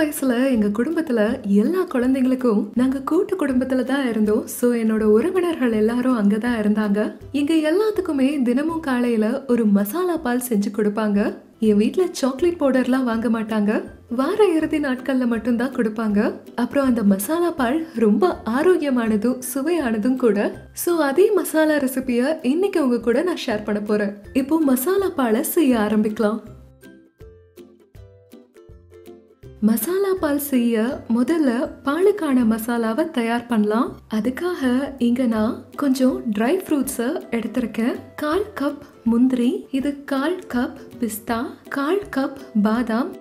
வயசுல எங்க குடும்பத்துல எல்லா குழந்தைங்களுக்கும் நாங்க கூட்டு குடும்பத்துல தான் இருந்தோம். சோ என்னோட உறவினர்கள் எல்லாரும் அங்கதான் இருந்தாங்க. எங்க எல்லாத்துக்குமே தினமும் காலையில ஒரு மசாலா பால் செஞ்சு கொடுப்பாங்க. என் வீட்டுல சாக்லேட் பவுடர்லாம் வாங்க மாட்டாங்க. வார இறுதி நாட்கள்ல மட்டும்தான் கொடுப்பாங்க. அப்புறம் அந்த மசாலா பால் ரொம்ப ஆரோக்கியமானதும் சுவையானதும் கூட. சோ அதே மசாலா ரெசிபிய இன்னைக்கு உங்க கூட நான் ஷேர் பண்ண போறேன். இப்போ மசாலா பாலை செய்ய ஆரம்பிக்கலாம். மசாலா பால் செய்ய முதல்ல பாலுக்கான மசாலாவை தயார் பண்ணலாம். அதுக்காக இங்க நான் கொஞ்சம் ட்ரை ஃப்ரூட்ஸை எடுத்திருக்கேன். 1/4 கப் முந்திரி, இது 1/4 கப் பிஸ்தா, 1/4 கப் பாதாம்.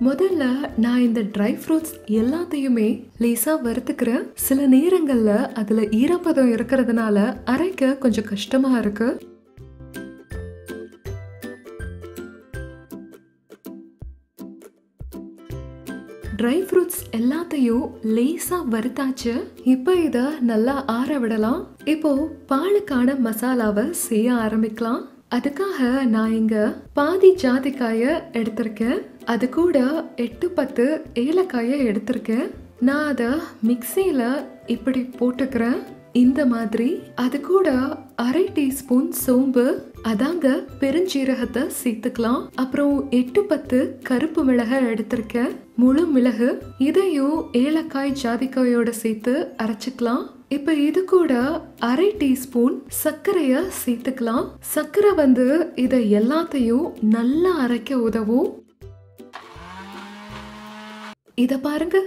முதல்ல நான் இந்த ட்ரை ஃப்ரூட்ஸ் எல்லாத்தையுமே லேசா வறுத்துக்கிறேன். சில நேரங்கள்ல அதுல ஈரப்பதம் இருக்கிறதுனால அரைக்க கொஞ்சம் கஷ்டமா இருக்கு. ட்ரை ஃப்ரூட்ஸ் எல்லாத்தையும் லேசா வறுத்தாச்சு. இப்போ இத நல்லா ஆற விடலாம். இப்போ பாலுக்கான மசாலாவை செய்ய ஆரம்பிக்கலாம். அதுக்காக நான் இங்க பாதி ஜாதிக்காய எடுத்திருக்கேன். அது கூட 8-10 ஏலக்காய எடுத்திருக்கேன். நான் அத மிக்சியில இப்படி போட்டுக்கிறேன் இந்த மாதிரி. அது கூட 1/2 டீஸ்பூன் சோம்பு, அதாங்க பெருஞ்சீரகத்தை சேர்த்துக்கலாம். அப்புறம் 8-10 கருப்பு மிளகாய் எடுத்திருக்கேன், முழு மிளகு. இதையும் ஏலக்காய் ஜாதிக்காயோட சேர்த்து அரைச்சுக்கலாம். இப்ப இது கூட 1/2 டீஸ்பூன் சர்க்கரைய சேர்த்துக்கலாம். சர்க்கரை இதை எல்லாத்தையும் நல்லா அரைக்க உதவும். இத பாருங்க,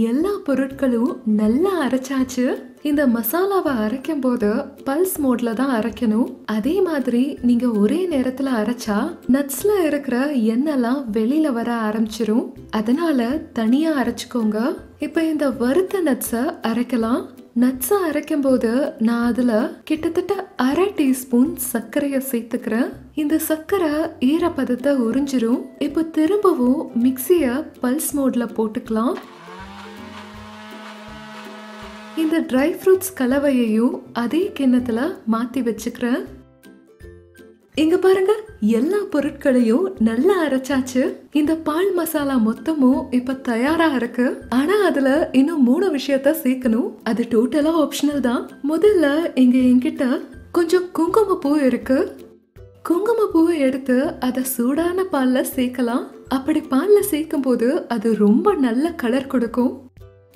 எல்லா பொருட்களும் நல்லா அரைச்சாச்சு. இந்த மசாலாவை அரைக்கும் போது பல்ஸ் மோட்ல தான் அரைக்கணும். அதே மாதிரி நீங்க ஒரே நேரத்துல அரைச்சா நட்ஸ்ல இருக்கிற எண்ணெய்லாம் வெளியில வர ஆரம்பிச்சிரும். அதனால தனியா அரைச்சுக்கோங்க. இப்ப இந்த வறுத்த நட்ஸை அரைக்கலாம். நட்ஸை அரைக்கும் போது நான் அதுல கிட்டத்தட்ட 1/2 டீஸ்பூன் சர்க்கரைய சேர்த்துக்கிறேன். இந்த சர்க்கரை ஈரப்பதத்தை உறிஞ்சிரும். இப்ப திரும்பவும் மிக்சிய பல்ஸ் மோட்ல போட்டுக்கலாம். இந்த ட்ரை ஃப்ரூட்ஸ் கலவையையும் அதே கிண்ணத்துல மாத்தி வச்சுக்கிறேன். இங்க பாருங்க, எல்லா பொருட்களையும் நல்லா அரைச்சாச்சு. இந்த பால் மசாலா மொத்தமும் இப்ப தயாரா இருக்கு. ஆனா அதுல இன்னும் 3 விஷயத்த சேர்க்கணும். அது டோட்டலா ஆப்ஷனல் தான். முதல்ல இங்க என்கிட்ட கொஞ்சம் குங்குமப்பூ இருக்கு. குங்குமப்பூவை எடுத்து அதை சூடான பால்ல சேர்க்கலாம். அப்படி பால்ல சேர்க்கும் போது அது ரொம்ப நல்ல கலர் கொடுக்கும்.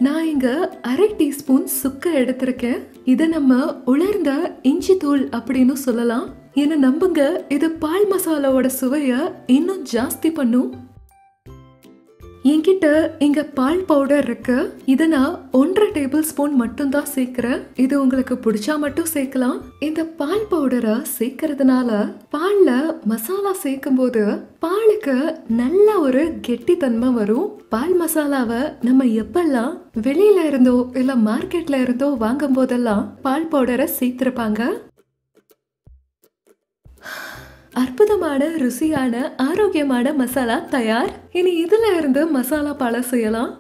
நான் இங்க 1/2 டீஸ்பூன் சுக்கு எடுத்திருக்கேன். இதை நம்ம உலர்ந்த இஞ்சி தூள் அப்படின்னு சொல்லலாம். என்ன நம்புங்க, இது பால் மசாலாவோட சுவைய இன்னும் ஜாஸ்தி பண்ணும். என்கிட்ட இங்க பால் பவுடர் இருக்கு. இதை நான் 1/2 டேபிள் ஸ்பூன் மட்டும் தான் சேர்க்கிறேன். இது உங்களுக்கு பிடிச்சா மட்டும் சேர்க்கலாம். இந்த பால் பவுடரை சேர்க்கறதுனால பால்ல மசாலா சேர்க்கும் போது பாலுக்கு நல்ல ஒரு கெட்டித்தன்மை வரும். பால் மசாலாவை நம்ம எப்பெல்லாம் வெளியில இருந்தோ இல்ல மார்க்கெட்ல இருந்தோ வாங்கும் போதெல்லாம் பால் பவுடரை சேர்த்திருப்பாங்க. அற்புதமான ருசியான ஆரோக்கியமான மசாலா தயார். இனி இதுல இருந்து மசாலா பாலை செய்யலாம்.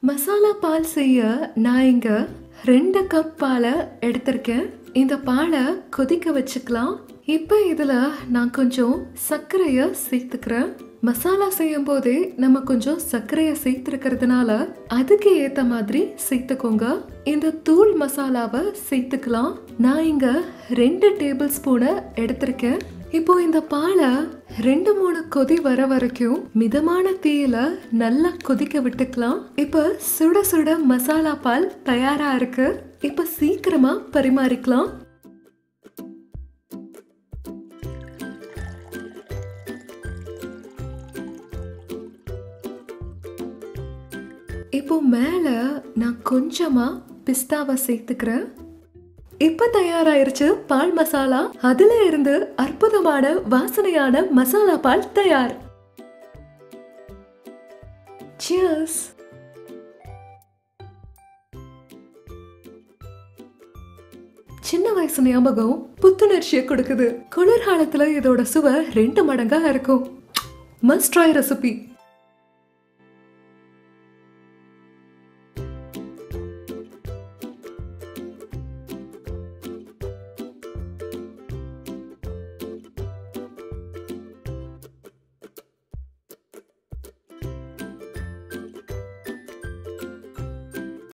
மசாலா பால் செய்ய நான் இங்க 2 கப் பாலை எடுத்திருக்கேன். இந்த பாலை கொதிக்க வச்சுக்கலாம். இப்ப இதுல நான் கொஞ்சம் சர்க்கரைய சேர்த்துக்கிறேன். மசாலா செய்யும் போதே நம்ம கொஞ்சம் சர்க்கரைய சேர்த்திருக்கிறதுனால அதுக்கு ஏத்த மாதிரி சேர்த்துக்கோங்க. இந்த தூள் மசாலாவை சேர்த்துக்கலாம். நான் இங்க 2 டேபிள் ஸ்பூனை எடுத்திருக்கேன். இப்போ இந்த பாலை 2-3 கொதி வர வரைக்கும் மிதமான தீயில நல்லா கொதிக்க விட்டுக்கலாம். இப்ப சுட சுட மசாலா பால் தயாரா இருக்கு. இப்ப சீக்கிரமா பரிமாறிக்கலாம். இப்போ மேல நான் கொஞ்சமா பிஸ்தாவை சேர்த்துக்கிறேன். இப்ப தயாராயிருச்சு பால் மசாலா. அதுல இருந்து அற்புதமான வாசனையான மசாலா பால் தயார். Cheers. சின்ன வயசு ஞாபகம் புத்துணர்ச்சியை கொடுக்குது. குளிர்காலத்துல இதோட சுவை 2 மடங்கா இருக்கும். Must try recipe.